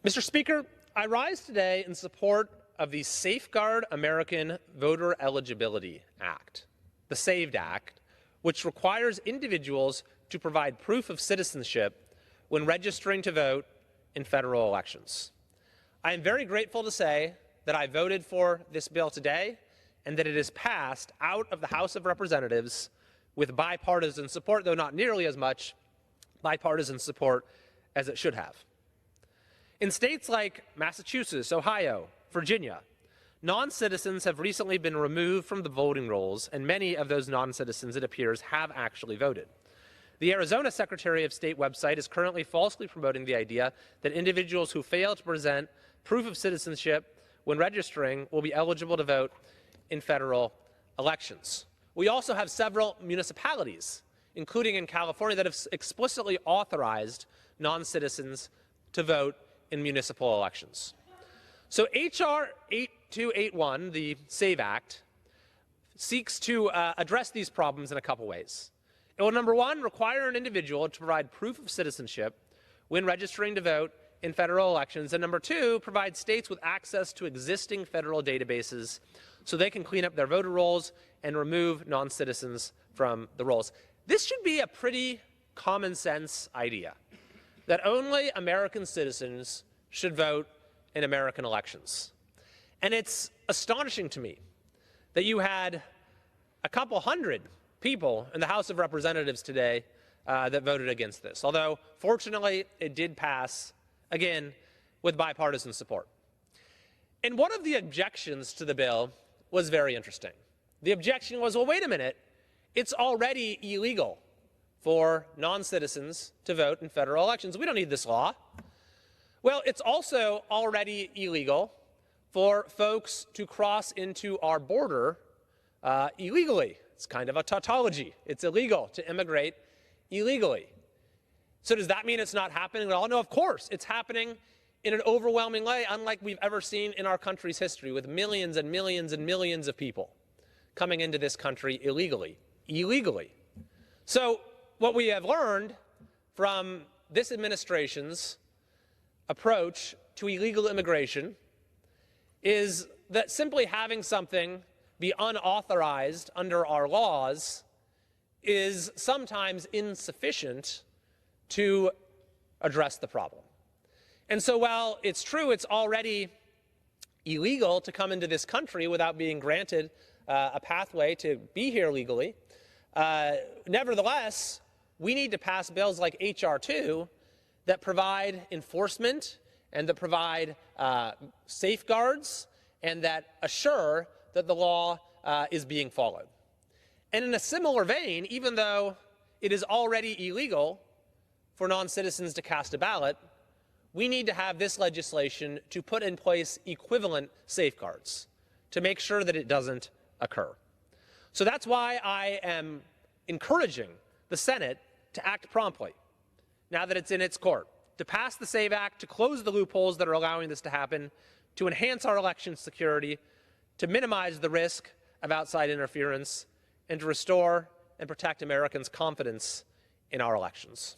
Mr. Speaker, I rise today in support of the Safeguard American Voter Eligibility Act, the SAVED Act, which requires individuals to provide proof of citizenship when registering to vote in federal elections. I am very grateful to say that I voted for this bill today and that it is passed out of the House of Representatives with bipartisan support, though not nearly as much bipartisan support as it should have. In states like Massachusetts, Ohio, Virginia, non-citizens have recently been removed from the voting rolls, and many of those non-citizens, it appears, have actually voted. The Arizona Secretary of State website is currently falsely promoting the idea that individuals who fail to present proof of citizenship when registering will be eligible to vote in federal elections. We also have several municipalities, including in California, that have explicitly authorized non-citizens to vote in municipal elections. So H.R. 8281, the SAVE Act, seeks to address these problems in a couple ways. It will, number one, require an individual to provide proof of citizenship when registering to vote in federal elections, and number two, provide states with access to existing federal databases so they can clean up their voter rolls and remove non-citizens from the rolls. This should be a pretty common sense idea, that only American citizens should vote in American elections. And it's astonishing to me that you had a couple hundred people in the House of Representatives today that voted against this, although fortunately it did pass, again, with bipartisan support. And one of the objections to the bill was very interesting. The objection was, well, wait a minute, it's already illegal for non-citizens to vote in federal elections. We don't need this law. Well, it's also already illegal for folks to cross into our border illegally. It's kind of a tautology. It's illegal to immigrate illegally. So does that mean it's not happening at all? No, of course. It's happening in an overwhelming way, unlike we've ever seen in our country's history, with millions and millions and millions of people coming into this country illegally. So what we have learned from this administration's approach to illegal immigration is that simply having something be unauthorized under our laws is sometimes insufficient to address the problem. And so while it's true it's already illegal to come into this country without being granted a pathway to be here legally, nevertheless, we need to pass bills like H.R. 2 that provide enforcement and that provide safeguards and that assure that the law is being followed. And in a similar vein, even though it is already illegal for non-citizens to cast a ballot, we need to have this legislation to put in place equivalent safeguards to make sure that it doesn't occur. So that's why I am encouraging the Senate to act promptly, now that it's in its court, to pass the SAVE Act, to close the loopholes that are allowing this to happen, to enhance our election security, to minimize the risk of outside interference, and to restore and protect Americans' confidence in our elections.